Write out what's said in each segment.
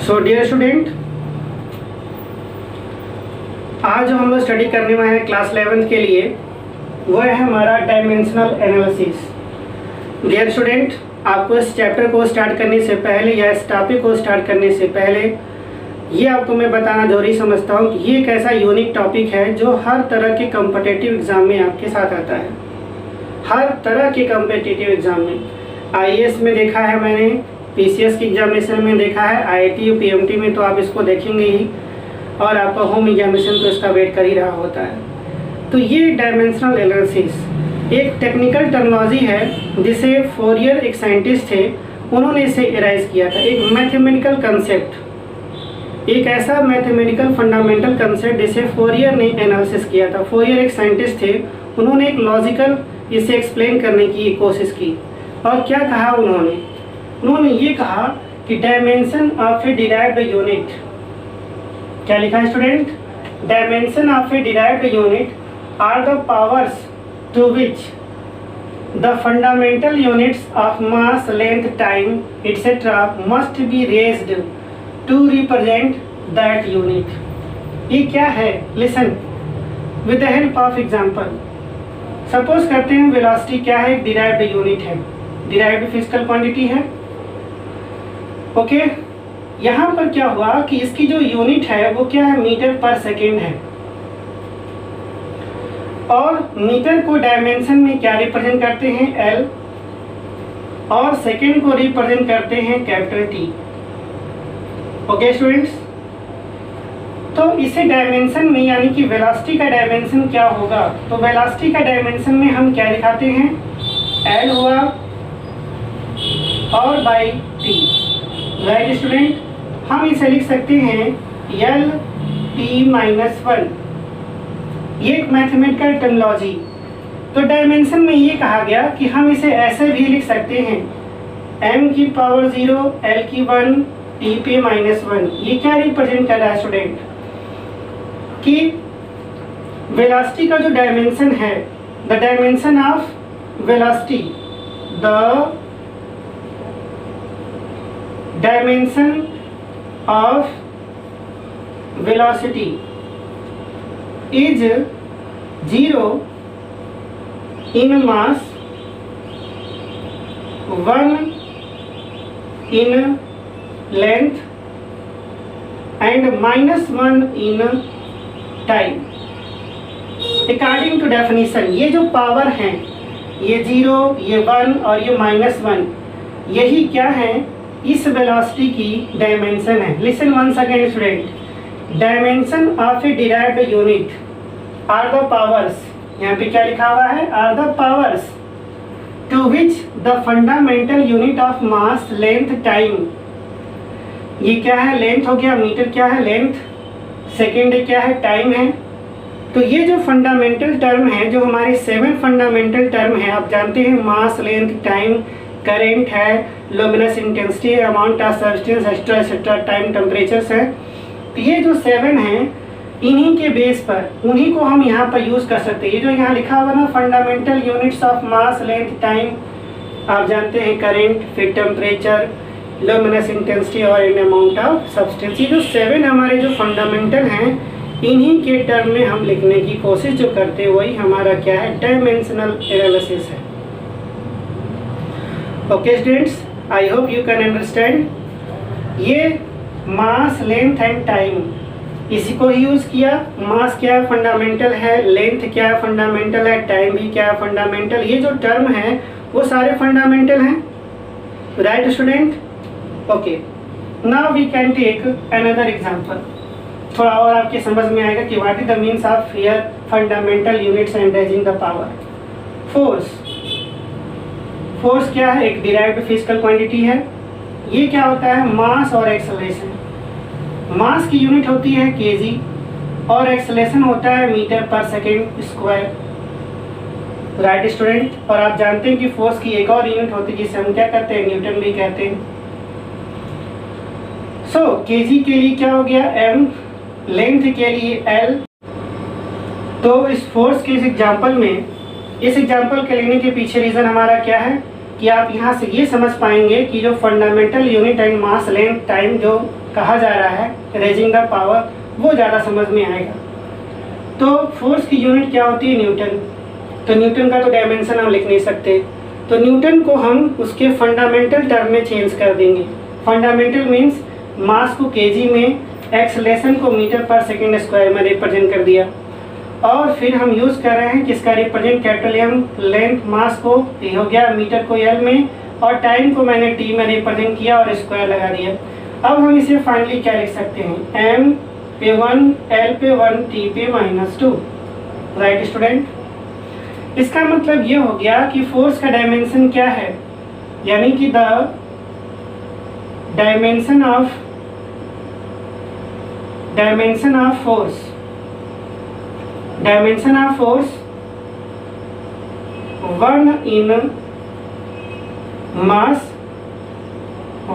So dear student, आज जो हम लोग स्टडी करने वाले हैं क्लास 11th के लिए वो है हमारा डायमेंशनल एनालिसिस। डियर स्टूडेंट, आपको इस चैप्टर को स्टार्ट करने से पहले या इस टॉपिक को स्टार्ट करने से पहले ये आपको मैं बताना जरूरी समझता हूँ कि ये एक ऐसा यूनिक टॉपिक है जो हर तरह के कॉम्पिटिटिव एग्ज़ाम में आपके साथ आता है। हर तरह के कॉम्पिटिटिव एग्ज़ाम में IAS में देखा है मैंने, PCS की एग्जामिनेशन में देखा है, IIT और PMT में तो आप इसको देखेंगे ही, और आपका होम एग्जामिनेशन तो इसका वेट कर ही रहा होता है। तो ये डायमेंशनल एनालिसिस एक टेक्निकल टर्मिनोलॉजी है जिसे फोरियर एक साइंटिस्ट थे, उन्होंने इसे एराइज किया था। एक मैथमेटिकल कंसेप्ट, एक ऐसा मैथमेटिकल फंडामेंटल कंसेप्ट जिसे फोरियर ने एनालिसिस किया था। फोरियर एक साइंटिस्ट थे, उन्होंने एक लॉजिकल इसे एक्सप्लेन करने की कोशिश की। और क्या कहा उन्होंने ये कहा कि dimension of a derived unit, क्या लिखा है student? Dimension of a derived unit are the powers to which the fundamental units of mass, length, time, etc. must be raised to represent that unit. ये क्या है? Listen with the help of example. Suppose करते हैं velocity क्या है? derived unit है, derived physical quantity है। Okay, यहाँ पर क्या हुआ कि इसकी जो यूनिट है वो क्या है? मीटर पर सेकेंड है। और मीटर को डायमेंशन में क्या रिप्रेजेंट करते हैं? L, और सेकेंड को रिप्रेजेंट करते हैं कैपिटल T। ओके स्टूडेंट्स, तो इसे डायमेंशन में यानी कि वेलोसिटी का डायमेंशन क्या होगा? तो वेलोसिटी का डायमेंशन में हम क्या दिखाते हैं? L हुआ और बाई T, राइट स्टूडेंट। हम इसे लिख सकते हैं L T-1। ये एक मैथमेटिकल टर्मिनोलॉजी। तो डायमेंशन में ये कहा गया कि हम इसे ऐसे भी लिख सकते हैं m की पावर 0, L की 1, T पे -1। ये क्या रिप्रेजेंट कर रहा है स्टूडेंट? कि वेलोसिटी का जो डायमेंशन है, the dimension of velocity, the dimension of velocity is 0 in mass, 1 in length and -1 in time. According to definition, ये जो पावर हैं, ये 0, ये 1 और ये -1, यही क्या है? इस वेलोसिटी की डायमेंशन है। Listen once again student, dimension of a derived unit are the powers, यहाँ पे क्या लिखा हुआ है? Are the powers to which the fundamental unit of mass, length, time. ये क्या है? लेंथ हो गया, मीटर क्या है? लेंथ, सेकेंड क्या है? टाइम है। तो ये जो फंडामेंटल टर्म है, जो हमारे 7 फंडामेंटल टर्म है, आप जानते हैं मास, लेंथ, टाइम, करेंट है, luminous intensity, amount of substance, extra etcetera, time, temperatures है। ये जो 7 हैं, इन्हीं के बेस पर उन्हीं को हम यहाँ पर यूज़ कर सकते हैं। ये जो यहाँ लिखा हुआ ना, fundamental units of mass, length, time, आप जानते हैं करेंट, फिर टेम्परेचर, लुमिनस इंटेंसिटी और इन अमाउंट ऑफ सब्सटेंस। ये जो 7 हमारे जो फंडामेंटल हैं, इन्हीं के टर्म में हम लिखने की कोशिश जो करते हैं, वही हमारा क्या है? डायमेंशनल एनालिसिस है। Okay students, I hope you can understand. ये मास, लेंथ एंड टाइम, इसी को ही यूज़ किया। मास क्या है? फंडामेंटल है। लेंथ क्या है? फंडामेंटल है। टाइम भी क्या है? फंडामेंटल। ये जो टर्म है वो सारे फंडामेंटल हैं, right student? Okay, now we can take another example. थोड़ा और आपके समझ में आएगा कि what is the means of here fundamental units and raising the power. Force, force क्या है? एक डिराइव्ड फिजिकल क्वांटिटी है। ये क्या होता है? मास और एक्सेलरेशन। मास की यूनिट होती है kg और एक्सेलरेशन होता है मीटर पर सेकेंड स्क्वायर, राइट स्टूडेंट? और आप जानते हैं कि फोर्स की एक और यूनिट होती है जिसे हम क्या कहते हैं? न्यूटन भी कहते हैं। सो kg के लिए क्या हो गया? m, लेंथ के लिए L। तो इस फोर्स के इस एग्जाम्पल में, इस एग्जाम्पल के लेने के पीछे रीज़न हमारा क्या है कि आप यहाँ से ये समझ पाएंगे कि जो fundamental unit and mass, length, time जो कहा जा रहा है, रेजिंग द पावर, वो ज़्यादा समझ में आएगा। तो फोर्स की यूनिट क्या होती है? न्यूटन। तो न्यूटन का तो डायमेंशन हम लिख नहीं सकते, तो न्यूटन को हम उसके फंडामेंटल टर्म में चेंज कर देंगे। फंडामेंटल मीन्स मास को केजी में, एक्सलेशन को मीटर पर सेकेंड स्क्वायर में रिप्रेजेंट कर दिया, और फिर हम यूज़ कर रहे हैं किसका represent? Capital M. Length mass को ये हो गया, मीटर को एल में, और टाइम को मैंने टी में रिप्रेजेंट किया और स्क्वायर लगा दिया। अब हम इसे फाइनली क्या लिख सकते हैं? एम पे 1, एल पे 1, टी पे -2। Right student? इसका मतलब ये हो गया कि फोर्स का डायमेंशन क्या है, यानी कि the dimension of force, dimension of force 1 in mass,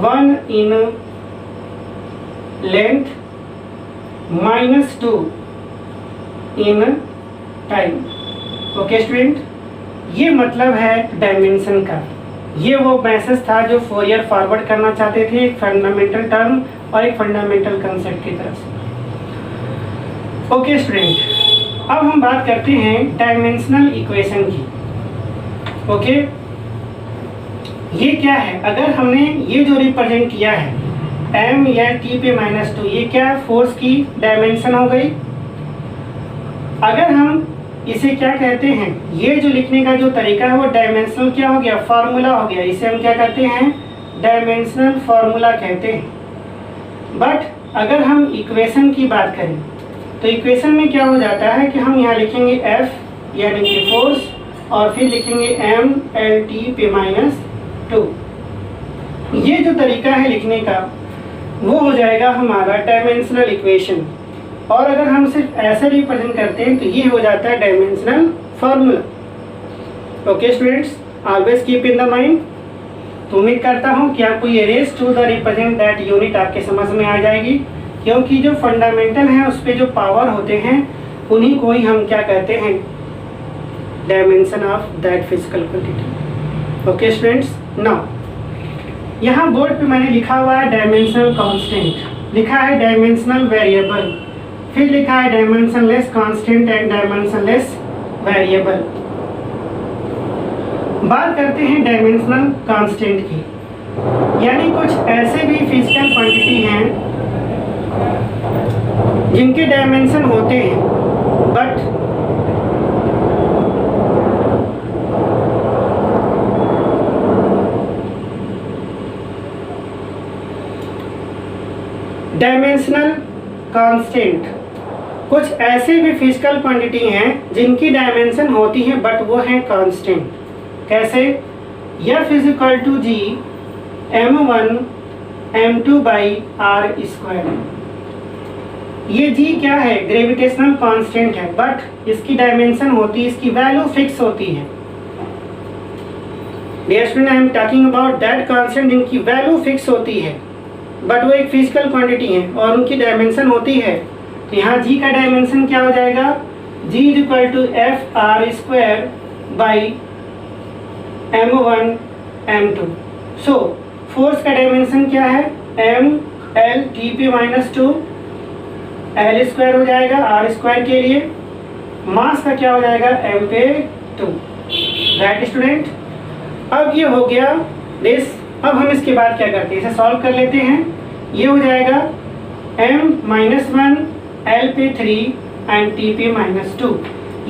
1 in length, -2 in time. Okay student, ये मतलब है डायमेंशन का। ये वो मैसेज था जो फोरियर फॉरवर्ड करना चाहते थे, एक फंडामेंटल टर्म और एक फंडामेंटल कंसेप्ट की तरफ से। ओके स्टूडेंट, अब हम बात करते हैं डायमेंशनल इक्वेशन की। ओके, ये क्या है? अगर हमने ये जो रिप्रेजेंट किया है m या t पे -2, ये क्या फोर्स की डायमेंशन हो गई। अगर हम इसे क्या कहते हैं, ये जो लिखने का जो तरीका है वो डायमेंशनल क्या हो गया? फार्मूला हो गया। इसे हम क्या कहते हैं? डायमेंशनल फार्मूला कहते हैं। बट अगर हम इक्वेशन की बात करें तो इक्वेशन में क्या हो जाता है कि हम यहाँ लिखेंगे F यानी कि फोर्स, और फिर लिखेंगे m l t पे -2। ये जो तरीका है लिखने का वो हो जाएगा हमारा डायमेंशनल इक्वेशन। और अगर हम सिर्फ ऐसे रिप्रेजेंट करते हैं तो ये हो जाता है dimensional formula. Okay students, always keep in the mind. तो उम्मीद करता हूँ कि आपको ये raise to the represent that unit आपके समझ में आ जाएगी, क्योंकि जो फंडामेंटल है उस पर जो पावर होते हैं उन्हीं को ही हम क्या कहते हैं? Dimension of that physical quantity. Okay students, now यहाँ बोर्ड पे मैंने लिखा हुआ है डायमेंशनल कांस्टेंट, लिखा है डायमेंशनल वेरिएबल, फिर लिखा है dimensionless constant and dimensionless variable. बात करते हैं डायमेंशनल कांस्टेंट की, यानी कुछ ऐसे भी फिजिकल क्वांटिटी हैं जिनके डायमेंशन होते हैं बट डायमेंशनल कांस्टेंट, कुछ ऐसे भी फिजिकल क्वांटिटी हैं जिनकी डायमेंशन होती है बट वो हैं कांस्टेंट। कैसे? F is equal to G m1 m2 by r square. ये जी क्या है? ग्रेविटेशनल कांस्टेंट है, बट इसकी डायमेंशन होती है, इसकी वैल्यू फिक्स होती है। Dear student, I am talking about that constant जिनकी वैल्यू फिक्स होती है, बट वो एक फिजिकल क्वांटिटी है और उनकी डायमेंशन होती है। तो यहाँ जी का डायमेंशन क्या हो जाएगा? G is equal to F R square by m1 m2। So force का डायमेंशन क्या है? m l t पे -2, l स्क्वायर हो जाएगा r स्क्वायर के लिए, मास का क्या हो जाएगा? m पे 2। राइट स्टूडेंट, अब ये हो गया दिस। अब हम इसके बाद क्या करते हैं? इसे सॉल्व कर लेते हैं। ये हो जाएगा m-1 l पे 3 एंड t पे -2।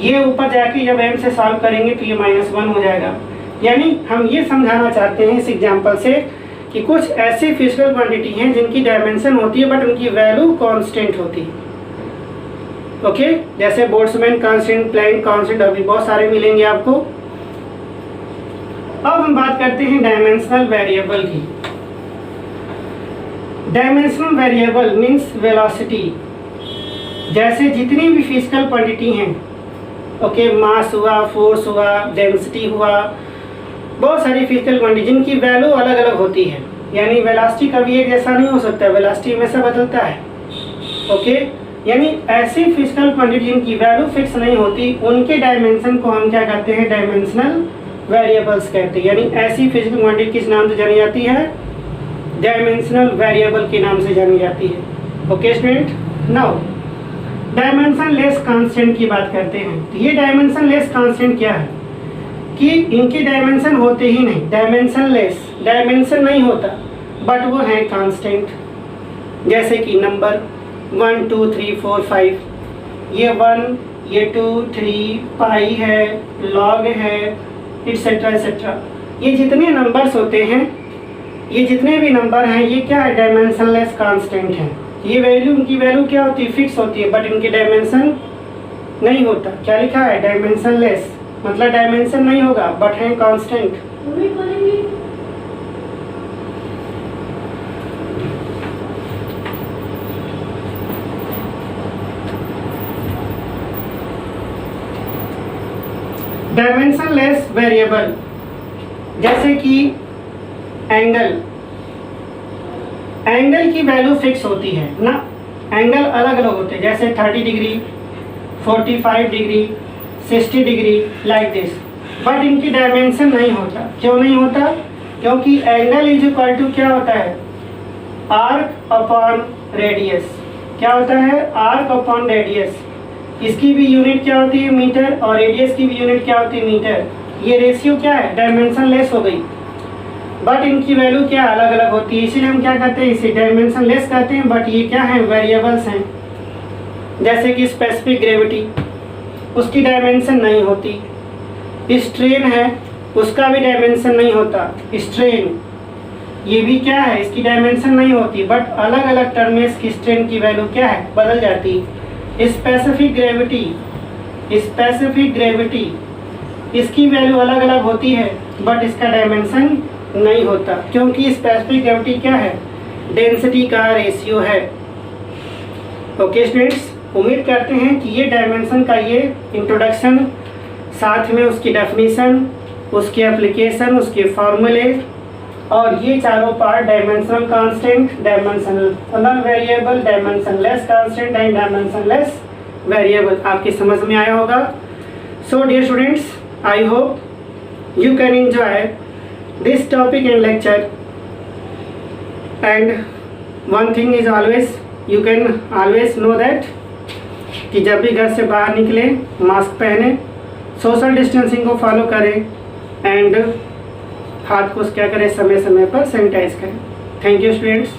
ये ऊपर जाके जब m से सॉल्व करेंगे तो ये -1 हो जाएगा। यानी हम ये समझाना चाहते हैं इस एग्जांपल से कि कुछ ऐसी फिजिकल क्वांटिटी हैं जिनकी डायमेंशन होती है बट उनकी वैल्यू कांस्टेंट होती है। ओके, जैसे बोल्ट्जमैन कांस्टेंट, प्लैंक कांस्टेंट, अभी बहुत सारे मिलेंगे आपको। अब हम बात करते हैं डायमेंशनल वेरिएबल की। Dimensional variable means velocity. जैसे जितनी भी फिजिकल क्वांटिटी हैं, ओके, मास हुआ, फोर्स हुआ, डेंसिटी हुआ, बहुत सारी फिजिकल क्वांटिटी जिनकी वैल्यू अलग अलग होती है। यानी वेलोसिटी कभी एक जैसा नहीं हो सकता, वेलोसिटी हमेशा बदलता है। ओके, यानी ऐसी फिजिकल क्वांटिटी जिनकी वैल्यू फिक्स नहीं होती, उनके डायमेंशन को हम क्या कहते हैं? डायमेंशनल वेरिएबल्स कहते हैं। यानी ऐसी फिजिकल क्वांटिटी किस नाम से जानी जाती है? डायमेंशनल वेरिएबल के नाम से जानी जाती है। Okay student, now dimension less constant की बात करते हैं। तो ये डायमेंशन लेस कांस्टेंट क्या है कि इनके डायमेंशन होते ही नहीं, डायमेंशन लेस, डायमेंशन नहीं होता बट वो है कांस्टेंट। जैसे कि नंबर 1 2 3 4 5, ये 1, ये 2 3 पाई है, लॉग है, एटसेट्रा एटसेट्रा। ये जितने नंबर्स होते हैं, ये जितने भी नंबर हैं, ये क्या है, डायमेंशन लेस कांस्टेंट है। ये वैल्यू, इनकी वैल्यू क्या होती है, फिक्स होती है, बट इनकी डायमेंशन नहीं होता। क्या लिखा है, डायमेंशन लेस, मतलब डायमेंशन नहीं होगा बट है कांस्टेंट। डायमेंशन लेस वेरिएबल जैसे कि एंगल, एंगल की वैल्यू फिक्स होती है ना, एंगल अलग अलग होते हैं, जैसे 30 degree, 45 degree, 60 degree, like this, but इनकी डायमेंशन नहीं होता। क्यों नहीं होता, क्योंकि एंगल इज इक्वल टू क्या होता है, आर्क अपॉन रेडियस। क्या होता है, आर्क अपॉन रेडियस। इसकी भी यूनिट क्या होती है, मीटर, और रेडियस की भी यूनिट क्या होती है, मीटर। ये रेशियो क्या है, डायमेंशन लेस हो गई, बट इनकी वैल्यू क्या अलग अलग होती है, इसीलिए हम क्या कहते हैं, इसे डायमेंशन लेस कहते हैं। बट ये क्या है, वेरिएबल्स हैं। जैसे कि स्पेसिफिक ग्रेविटी, उसकी डायमेंशन नहीं होती। स्ट्रेन है, उसका भी डायमेंशन नहीं होता, स्ट्रेन, ये भी क्या है, इसकी डायमेंशन नहीं होती, बट अलग अलग टर्म में इसकी स्ट्रेन की वैल्यू क्या है, बदल जाती। स्पेसिफिक ग्रेविटी, स्पेसिफिक ग्रेविटी, इसकी वैल्यू अलग अलग होती है बट इसका डायमेंशन नहीं होता, क्योंकि स्पेसिफिक ग्रेविटी क्या है, डेंसिटी का रेशियो है। ओके स्टूडेंट्स, उम्मीद करते हैं कि ये डायमेंशन का ये इंट्रोडक्शन, साथ में उसकी डेफिनेशन, उसके एप्लीकेशन, उसके फॉर्मूले, और ये चारों part, dimensional constant, dimensional variable, dimensionless constant and dimensionless variable, आपकी समझ में आया होगा। So dear students, I hope you can enjoy this topic and lecture, and one thing is always, you can always know that कि जब भी घर से बाहर निकले मास्क पहने, सोशल डिस्टेंसिंग को फॉलो करें, एंड हाथ को क्या करें, समय समय पर सैनिटाइज करें। Thank you students.